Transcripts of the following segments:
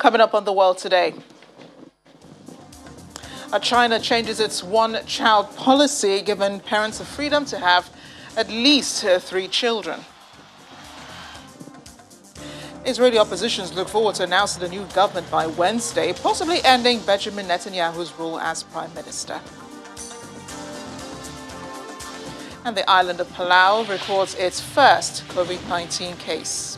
Coming up on The World Today. China changes its one-child policy, giving parents the freedom to have at least 3 children. Israeli oppositions look forward to announcing the new government by Wednesday, possibly ending Benjamin Netanyahu's rule as prime minister. And the island of Palau records its first COVID-19 case.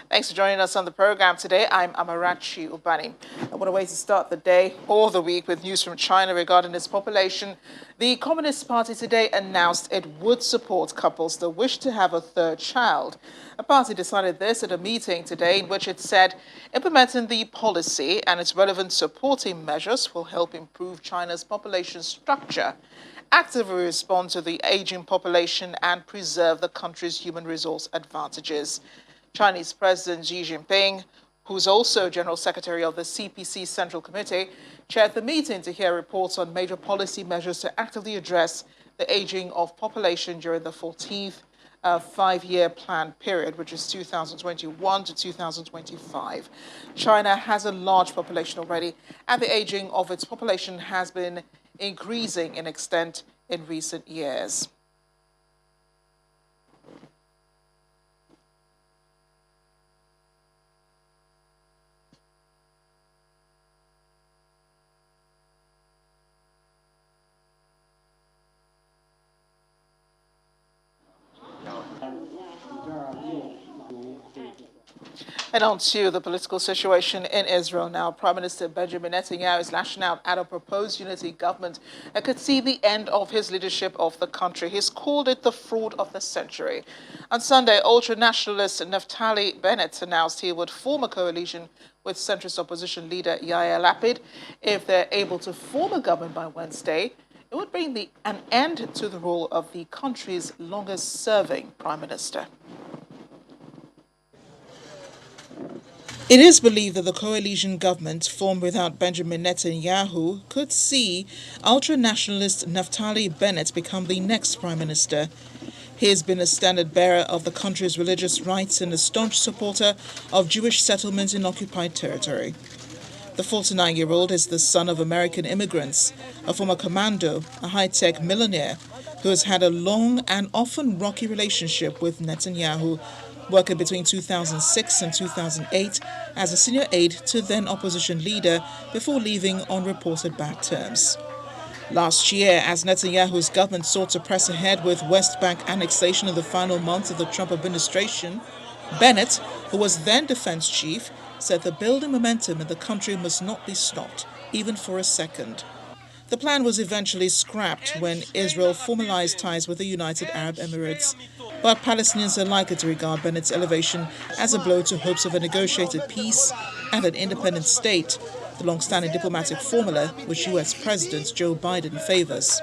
Thanks for joining us on the program today. I'm Amarachi Ubani. And what a way to start the day or the week with news from China regarding its population. The Communist Party today announced it would support couples that wish to have a 3rd child. The party decided this at a meeting today in which it said implementing the policy and its relevant supporting measures will help improve China's population structure, actively respond to the aging population and preserve the country's human resource advantages. Chinese President Xi Jinping, who's also General Secretary of the CPC Central Committee, chaired the meeting to hear reports on major policy measures to actively address the aging of population during the 14th 5-year plan period, which is 2021 to 2025. China has a large population already, and the aging of its population has been increasing in extent in recent years. And on to the political situation in Israel now. Prime Minister Benjamin Netanyahu is lashing out at a proposed unity government that could see the end of his leadership of the country. He's called it the fraud of the century. On Sunday, ultra-nationalist Naftali Bennett announced he would form a coalition with centrist opposition leader Yair Lapid. If they're able to form a government by Wednesday, it would bring an end to the rule of the country's longest-serving prime minister. It is believed that the coalition government formed without Benjamin Netanyahu could see ultra-nationalist Naftali Bennett become the next prime minister. He has been a standard bearer of the country's religious rights and a staunch supporter of Jewish settlements in occupied territory. The 49-year-old is the son of American immigrants, a former commando, a high-tech millionaire who has had a long and often rocky relationship with Netanyahu, working between 2006 and 2008 as a senior aide to then-opposition leader before leaving on reported bad terms. Last year, as Netanyahu's government sought to press ahead with West Bank annexation in the final months of the Trump administration, Bennett, who was then defense chief, said the building momentum in the country must not be stopped, even for a second. The plan was eventually scrapped when Israel formalized ties with the United Arab Emirates. But Palestinians are likely to regard Bennett's elevation as a blow to hopes of a negotiated peace and an independent state, the long-standing diplomatic formula which U.S. President Joe Biden favors.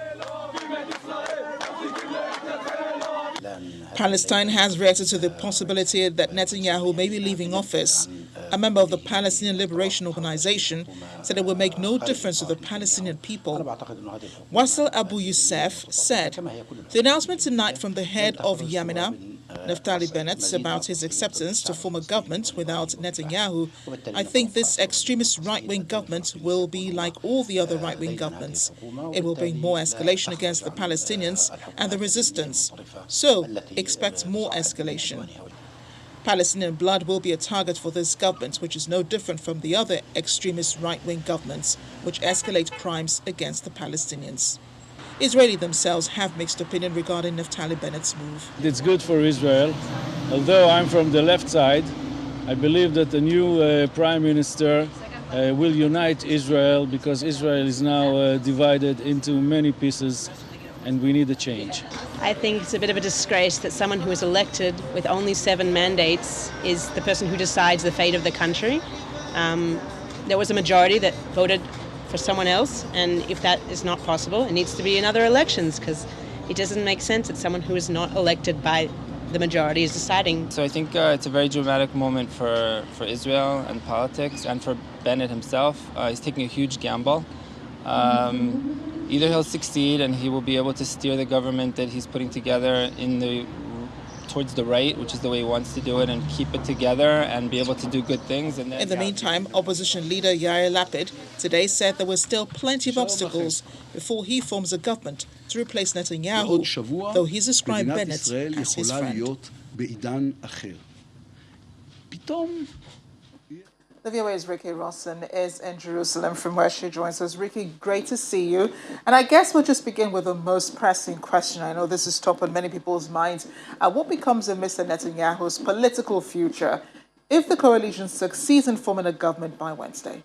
Palestine has reacted to the possibility that Netanyahu may be leaving office. A member of the Palestinian Liberation Organization said it will make no difference to the Palestinian people. Wassel Abu Youssef said, "The announcement tonight from the head of Yamina, Naftali Bennett, about his acceptance to form a government without Netanyahu, I think this extremist right-wing government will be like all the other right-wing governments. It will bring more escalation against the Palestinians and the resistance. So, expect more escalation. Palestinian blood will be a target for this government, which is no different from the other extremist right-wing governments which escalate crimes against the Palestinians." Israelis themselves have mixed opinion regarding Naftali Bennett's move. It's good for Israel. Although I'm from the left side, I believe that the new prime minister will unite Israel, because Israel is now divided into many pieces and we need a change. I think it's a bit of a disgrace that someone who is elected with only 7 mandates is the person who decides the fate of the country. There was a majority that voted for someone else, and if that is not possible, it needs to be in other elections, because it doesn't make sense that someone who is not elected by the majority is deciding. So I think it's a very dramatic moment for Israel and politics, and for Bennett himself. He's taking a huge gamble. Either he'll succeed and he will be able to steer the government that he's putting together in the towards the right, which is the way he wants to do it, and keep it together and be able to do good things. And then, In the meantime, opposition leader Yair Lapid today said there were still plenty of obstacles before he forms a government to replace Netanyahu, though he's described Bennett as his friend. The VOA's Ricky Rosson is in Jerusalem, from where she joins us. Ricky, great to see you. And I guess we'll just begin with the most pressing question. I know this is top on many people's minds. What becomes of Mr. Netanyahu's political future if the coalition succeeds in forming a government by Wednesday?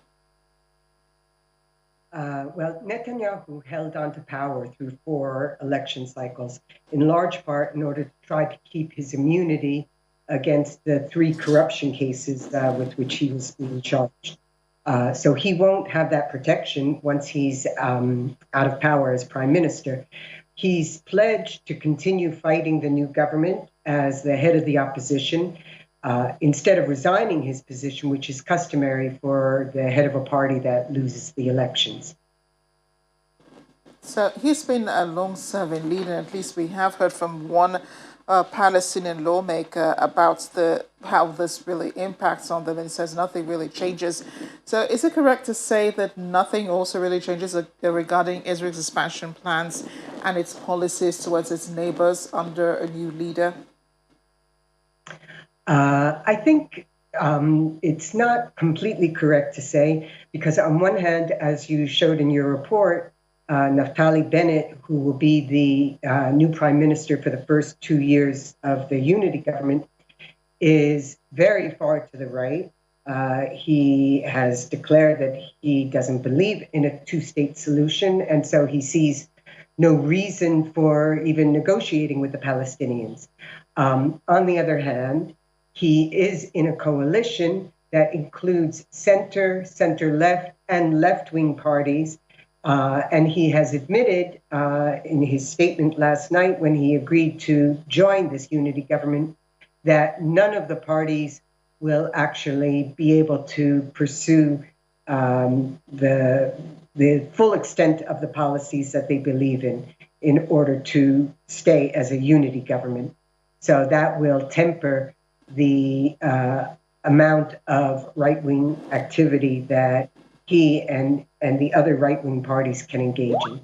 Well, Netanyahu held on to power through 4 election cycles, in large part in order to try to keep his immunity against the 3 corruption cases with which he was being charged. So he won't have that protection once he's out of power as prime minister. He's pledged to continue fighting the new government as the head of the opposition, instead of resigning his position, which is customary for the head of a party that loses the elections. So he's been a long-serving leader. At least we have heard from one Palestinian lawmaker about how this really impacts on them, and says nothing really changes. So is it correct to say that nothing also really changes regarding Israel's expansion plans and its policies towards its neighbors under a new leader? I think it's not completely correct to say, because on one hand, as you showed in your report, Naftali Bennett, who will be the new prime minister for the first 2 years of the unity government, is very far to the right. He has declared that he doesn't believe in a 2-state solution, and so he sees no reason for even negotiating with the Palestinians. On the other hand, he is in a coalition that includes center, center-left, and left-wing parties. And he has admitted in his statement last night, when he agreed to join this unity government, that none of the parties will actually be able to pursue the full extent of the policies that they believe in order to stay as a unity government. So that will temper the amount of right-wing activity that he and the other right-wing parties can engage in.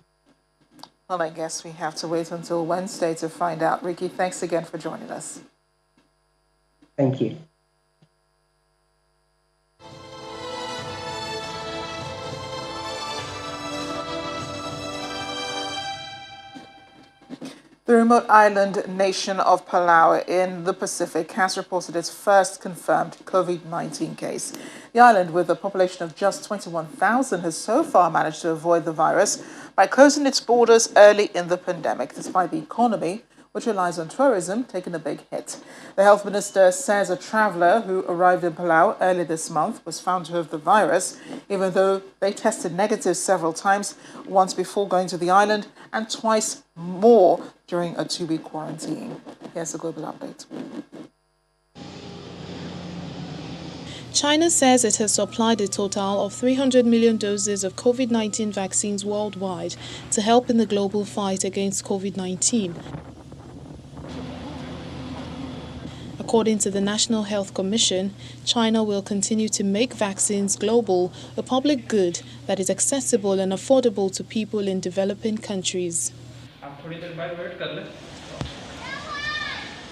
Well, I guess we have to wait until Wednesday to find out. Ricky, thanks again for joining us. Thank you. The remote island nation of Palau in the Pacific has reported its first confirmed COVID-19 case. The island, with a population of just 21,000, has so far managed to avoid the virus by closing its borders early in the pandemic, despite the economy, which relies on tourism, taking a big hit. The health minister says a traveller who arrived in Palau early this month was found to have the virus, even though they tested negative several times, once before going to the island and twice more during a 2-week quarantine. Here's a global update. China says it has supplied a total of 300 million doses of COVID-19 vaccines worldwide to help in the global fight against COVID-19. According to the National Health Commission, China will continue to make vaccines global a public good that is accessible and affordable to people in developing countries.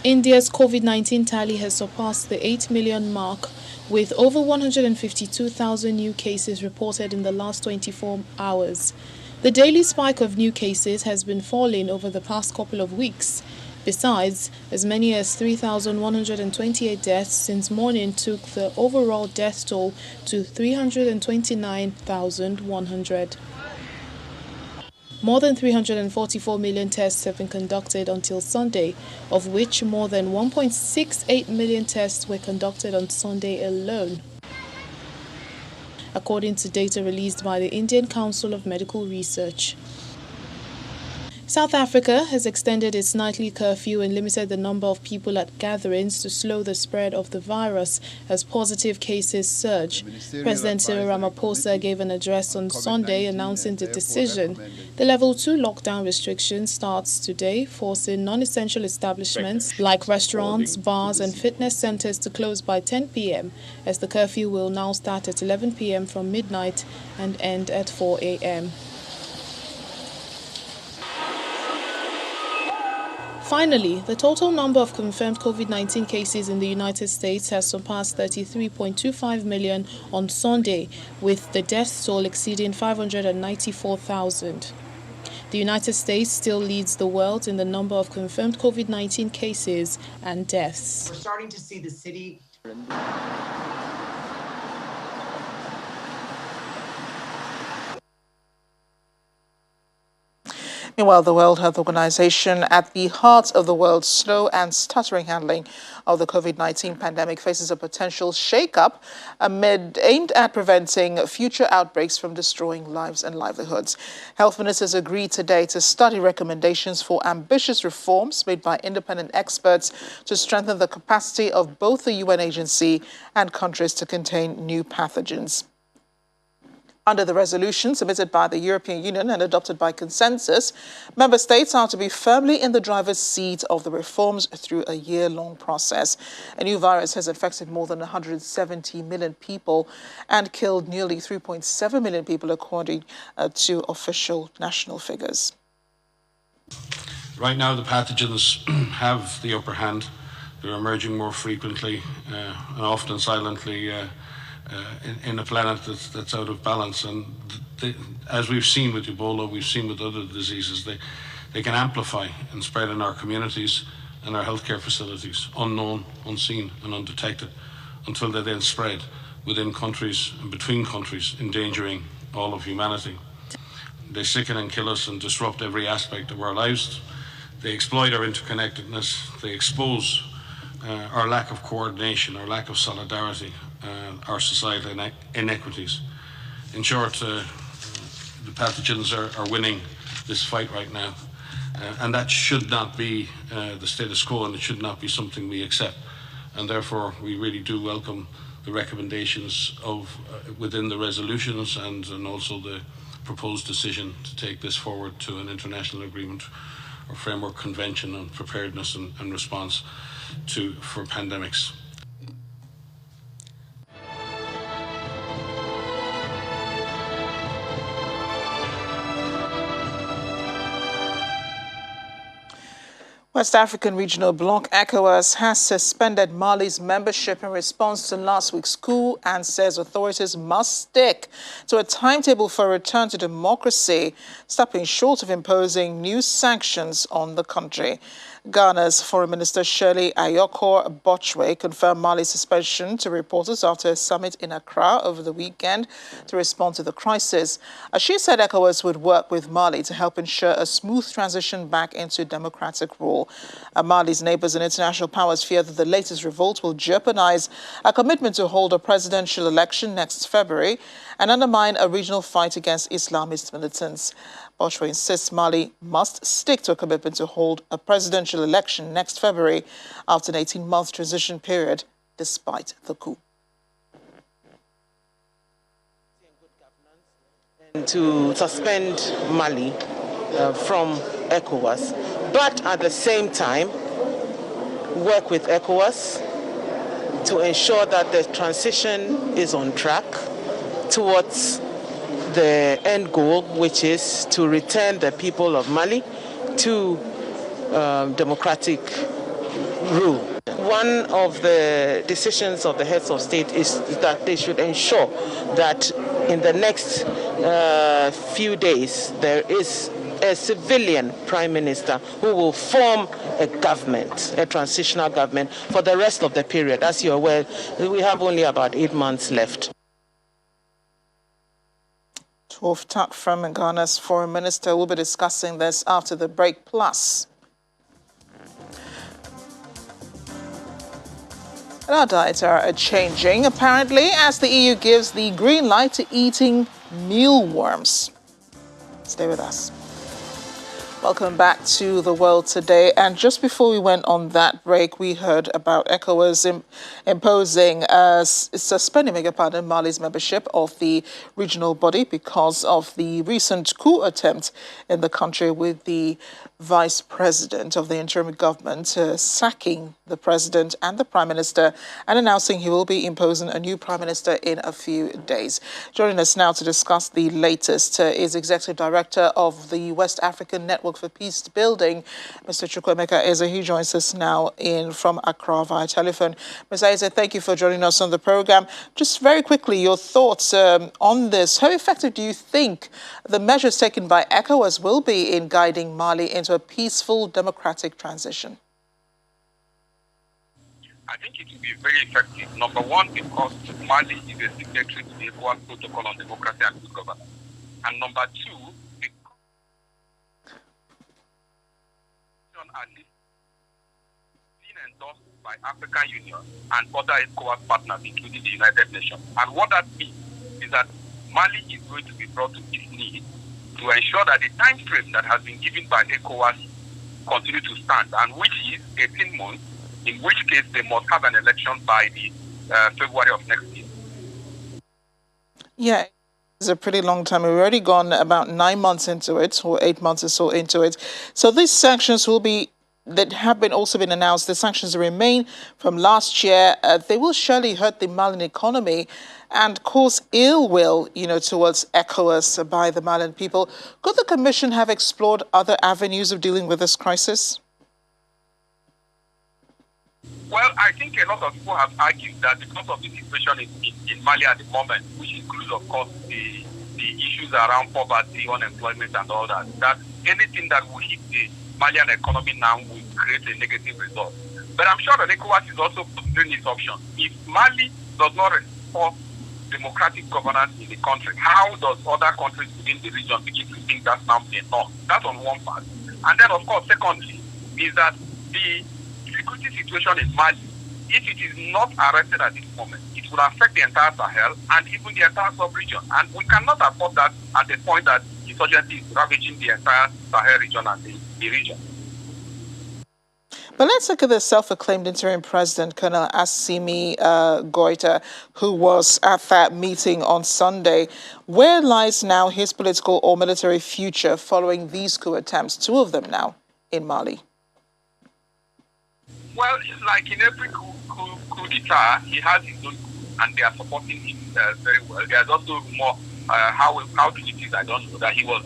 India's COVID-19 tally has surpassed the 8 million mark, with over 152,000 new cases reported in the last 24 hours. The daily spike of new cases has been falling over the past couple of weeks. Besides, as many as 3,128 deaths since morning took the overall death toll to 329,100. More than 344 million tests have been conducted until Sunday, of which more than 1.68 million tests were conducted on Sunday alone, according to data released by the Indian Council of Medical Research. South Africa has extended its nightly curfew and limited the number of people at gatherings to slow the spread of the virus as positive cases surge. President Cyril Ramaphosa gave an address on Sunday announcing the decision. The Level 2 lockdown restriction starts today, forcing non-essential establishments like restaurants, bars and fitness centers to close by 10 p.m. as the curfew will now start at 11 p.m. from midnight and end at 4 a.m. Finally, the total number of confirmed COVID-19 cases in the United States has surpassed 33.25 million on Sunday, with the death toll exceeding 594,000. The United States still leads the world in the number of confirmed COVID-19 cases and deaths. We're starting to see the city. Meanwhile, the World Health Organization, at the heart of the world's slow and stuttering handling of the COVID-19 pandemic, faces a potential shake-up aimed at preventing future outbreaks from destroying lives and livelihoods. Health ministers agreed today to study recommendations for ambitious reforms made by independent experts to strengthen the capacity of both the UN agency and countries to contain new pathogens. Under the resolution submitted by the European Union and adopted by consensus, member states are to be firmly in the driver's seat of the reforms through a year-long process. A new virus has infected more than 170 million people and killed nearly 3.7 million people, according to official national figures. Right now, the pathogens have the upper hand. They're emerging more frequently and often silently in a planet that's out of balance, and as we've seen with Ebola, we've seen with other diseases, they can amplify and spread in our communities and our healthcare facilities, unknown, unseen and undetected, until they then spread within countries and between countries, endangering all of humanity. They sicken and kill us and disrupt every aspect of our lives. They exploit our interconnectedness. They expose our lack of coordination, our lack of solidarity, our societal inequities. In short, the pathogens are winning this fight right now, and that should not be the status quo, and it should not be something we accept. And therefore, we really do welcome the recommendations of within the resolutions and also the proposed decision to take this forward to an international agreement or framework convention on preparedness and response for pandemics. West African Regional Bloc ECOWAS has suspended Mali's membership in response to last week's coup and says authorities must stick to a timetable for a return to democracy, stopping short of imposing new sanctions on the country. Ghana's Foreign Minister Shirley Ayokor Botchway confirmed Mali's suspension to reporters after a summit in Accra over the weekend to respond to the crisis. She said ECOWAS would work with Mali to help ensure a smooth transition back into democratic rule. Mali's neighbors and international powers fear that the latest revolt will jeopardize a commitment to hold a presidential election next February and undermine a regional fight against Islamist militants. Botchway insists Mali must stick to a commitment to hold a presidential election next February after an 18-month transition period, despite the coup. To suspend Mali from ECOWAS, but at the same time work with ECOWAS to ensure that the transition is on track towards the end goal, which is to return the people of Mali to democratic rule. One of the decisions of the heads of state is that they should ensure that in the next few days there is a civilian prime minister who will form a government, a transitional government, for the rest of the period. As you're aware, we have only about 8 months left. Wolf Tuck from Ghana's Foreign Minister will be discussing this after the break. Plus, our diets are changing, apparently, as the EU gives the green light to eating mealworms. Stay with us. Welcome back to The World Today. And just before we went on that break, we heard about ECOWAS suspending Mali's membership of the regional body because of the recent coup attempt in the country, with the vice president of the interim government sacking the president and the prime minister and announcing he will be imposing a new prime minister in a few days. Joining us now to discuss the latest is Executive Director of the West African Network for Peace Building, Mr. Chukwuemeka Eze. He joins us now from Accra via telephone. Mr. Eze, thank you for joining us on the program. Just very quickly, your thoughts on this. How effective do you think the measures taken by ECOWAS will be in guiding Mali into a peaceful, democratic transition? I think it will be very effective. Number one, because Mali is a signatory to the ECOWAS Protocol on Democracy and Good Governance. And number two, at least being endorsed by African Union and other ECOWAS partners, including the United Nations. And what that means is that Mali is going to be brought to its knees to ensure that the time frame that has been given by ECOWAS continue to stand, and which is 18 months, in which case they must have an election by the February of next year. Yeah. It's a pretty long time. We've already gone about 9 months into it, or 8 months or so into it. So these sanctions that have also been announced, the sanctions remain from last year. They will surely hurt the Malian economy and cause ill will, towards ECOWAS by the Malian people. Could the Commission have explored other avenues of dealing with this crisis? Well, I think a lot of people have argued that because of the situation in Mali at the moment, which includes, of course, the issues around poverty, unemployment, and all that, that anything that will hit the Malian economy now will create a negative result. But I'm sure that ECOWAS is also considering its options. If Mali does not restore democratic governance in the country, how does other countries within the region begin to think that's now enough? That's on one part. And then, of course, secondly, is that the security situation in Mali, if it is not arrested at this moment, it will affect the entire Sahel and even the entire sub-region. And we cannot afford that at the point that insurgency is ravaging the entire Sahel region and the region. But let's look at the self-acclaimed interim president, Colonel Assimi Goita, who was at that meeting on Sunday. Where lies now his political or military future following these coup attempts, two of them now, in Mali? Well, like in every coup d'etat, he has his own coup, and they are supporting him very well. There's also more, how did it is, I don't know, that he was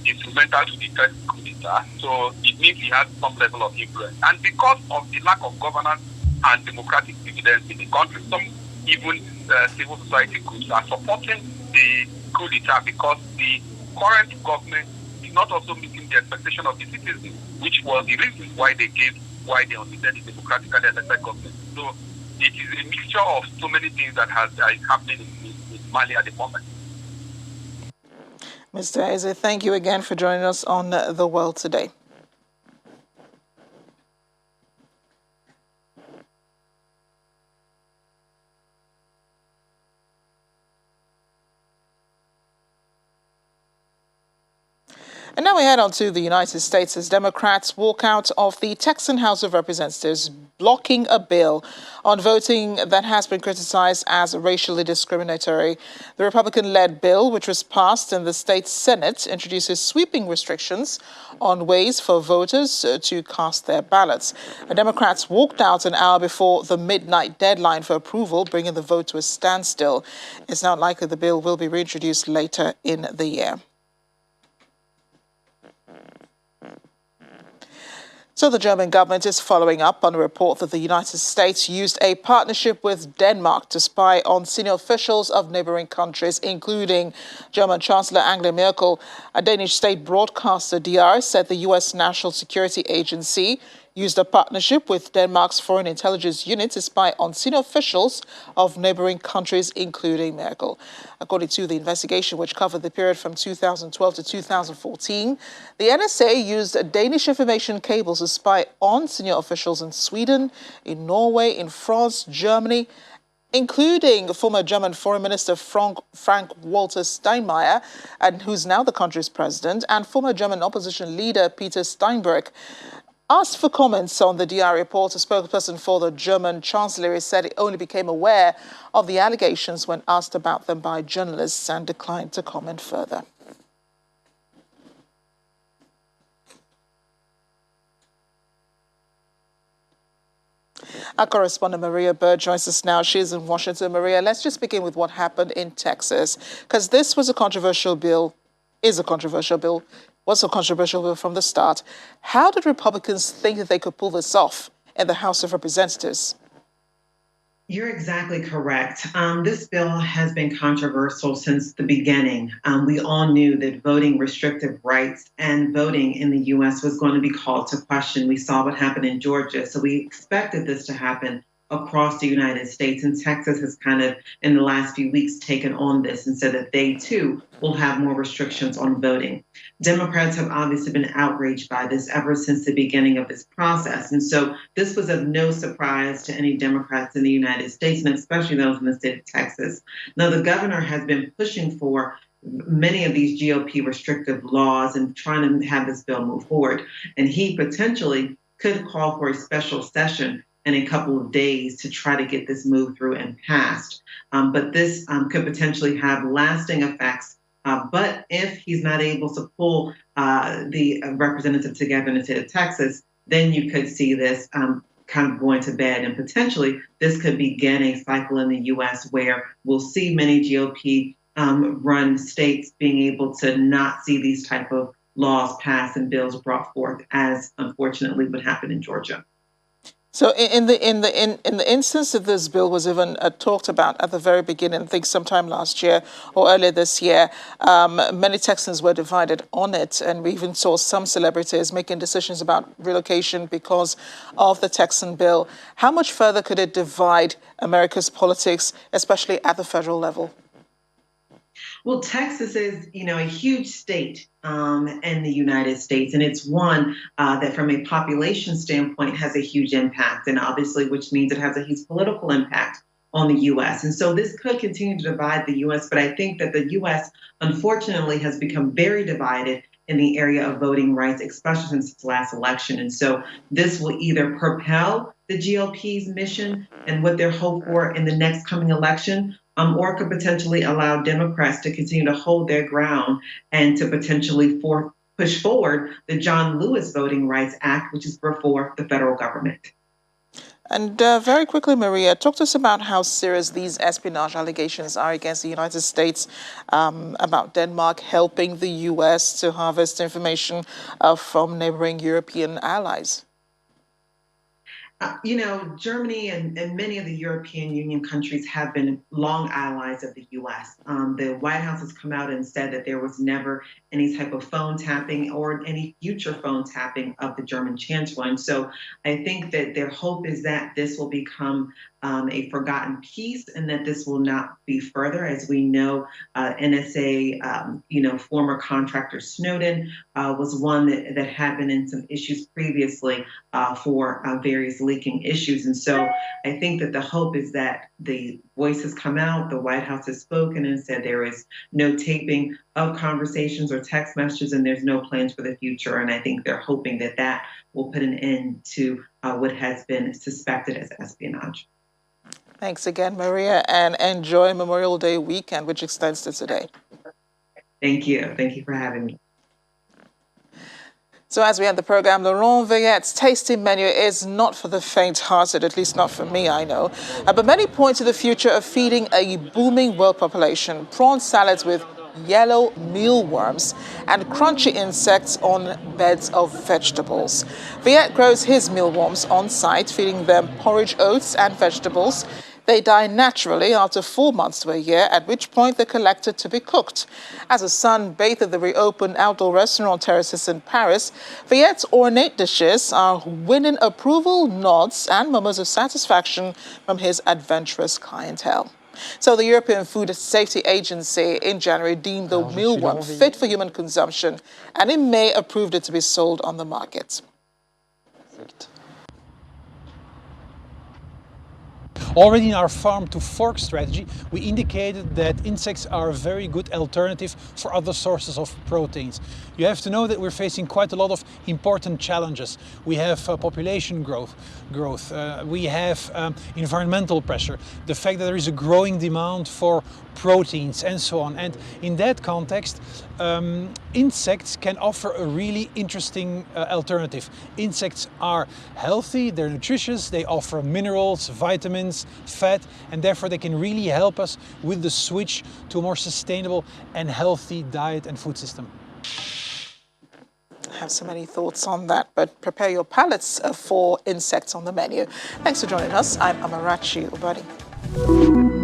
instrumental to the third coup d'etat. So it means he has some level of influence. And because of the lack of governance and democratic dividends in the country, some even civil society groups are supporting the coup d'etat because the current government is not also meeting the expectation of the citizens, which was the reason why they unseated the democratically elected government. So it is a mixture of so many things that is happening in Mali at the moment. Mr. Eze, thank you again for joining us on The World Today. And now we head on to the United States as Democrats walk out of the Texan House of Representatives, blocking a bill on voting that has been criticized as racially discriminatory. The Republican-led bill, which was passed in the state Senate, introduces sweeping restrictions on ways for voters to cast their ballots. The Democrats walked out an hour before the midnight deadline for approval, bringing the vote to a standstill. It's now likely the bill will be reintroduced later in the year. So the German government is following up on a report that the United States used a partnership with Denmark to spy on senior officials of neighboring countries, including German Chancellor Angela Merkel. A Danish state broadcaster, DR, said the U.S. National Security Agency used a partnership with Denmark's Foreign Intelligence Unit to spy on senior officials of neighboring countries, including Merkel. According to the investigation, which covered the period from 2012 to 2014, the NSA used Danish information cables to spy on senior officials in Sweden, in Norway, in France, Germany, including former German Foreign Minister Frank-Walter Steinmeier, and who's now the country's president, and former German opposition leader Peter Steinbrück. Asked for comments on the DR report, a spokesperson for the German Chancellery said it only became aware of the allegations when asked about them by journalists and declined to comment further. Our correspondent Maria Bird joins us now. She's in Washington. Maria, let's just begin with what happened in Texas, because this was a controversial bill, was a controversial bill from the start. How did Republicans think that they could pull this off in the House of Representatives? You're exactly correct. This bill has been controversial since the beginning. We all knew that voting restrictive rights and voting in the U.S. was going to be called to question. We saw what happened in Georgia, so we expected this to happen across the United States. And Texas has kind of, in the last few weeks, taken on this and said that they, too, will have more restrictions on voting. Democrats have obviously been outraged by this ever since the beginning of this process. And so this was of no surprise to any Democrats in the United States, and especially those in the state of Texas. Now, the governor has been pushing for many of these GOP restrictive laws and trying to have this bill move forward. And he potentially could call for a special session in a couple of days to try to get this moved through and passed. But this could potentially have lasting effects. But if he's not able to pull the representatives together in the state of Texas, then you could see this kind of going to bed. And potentially this could begin a cycle in the U.S. where we'll see many GOP run states being able to not see these type of laws passed and bills brought forth, as unfortunately would happen in Georgia. So in the instance that this bill was even talked about at the very beginning, I think sometime last year or earlier this year, many Texans were divided on it, and we even saw some celebrities making decisions about relocation because of the Texan bill. How much further could it divide America's politics, especially at the federal level? Well, Texas is, a huge state in the United States, and it's one that from a population standpoint has a huge impact, and obviously, which means it has a huge political impact on the U.S. And so this could continue to divide the U.S., but I think that the U.S. unfortunately has become very divided in the area of voting rights, especially since its last election. And so this will either propel the GOP's mission and what they're hoping for in the next coming election, or could potentially allow Democrats to continue to hold their ground and to potentially push forward the John Lewis Voting Rights Act, which is before the federal government. And very quickly, Maria, talk to us about how serious these espionage allegations are against the United States, about Denmark helping the U.S. to harvest information from neighboring European allies. Germany and many of the European Union countries have been long allies of the U.S. The White House has come out and said that there was never any type of phone tapping or any future phone tapping of the German chancellor. And so I think that their hope is that this will become a forgotten piece and that this will not be further. As we know, NSA, former contractor Snowden was one that had been in some issues previously for various leaking issues. And so I think that the hope is that the voice has come out, the White House has spoken and said there is no taping of conversations or text messages and there's no plans for the future. And I think they're hoping that that will put an end to what has been suspected as espionage. Thanks again, Maria, and enjoy Memorial Day weekend, which extends to today. Thank you. Thank you for having me. So as we end the program, Laurent Veillette's tasting menu is not for the faint-hearted, at least not for me, I know. But many point to the future of feeding a booming world population. Prawn salads with yellow mealworms and crunchy insects on beds of vegetables. Veillette grows his mealworms on site, feeding them porridge oats and vegetables. They die naturally after 4 months to a year, at which point they're collected to be cooked. As his son bathed at the reopened outdoor restaurant terraces in Paris, Veillette's ornate dishes are winning approval, nods, and murmurs of satisfaction from his adventurous clientele. So the European Food Safety Agency in January deemed the mealworm fit for human consumption, and in May approved it to be sold on the market. Already in our farm to fork strategy, we indicated that insects are a very good alternative for other sources of proteins. You have to know that we're facing quite a lot of important challenges. We have population growth. We have environmental pressure, the fact that there is a growing demand for proteins and so on. And in that context, insects can offer a really interesting alternative. Insects are healthy, they're nutritious, they offer minerals, vitamins, fat, and therefore they can really help us with the switch to a more sustainable and healthy diet and food system. I have so many thoughts on that, but prepare your palates for insects on the menu. Thanks for joining us. I'm Amarachi Ubadi.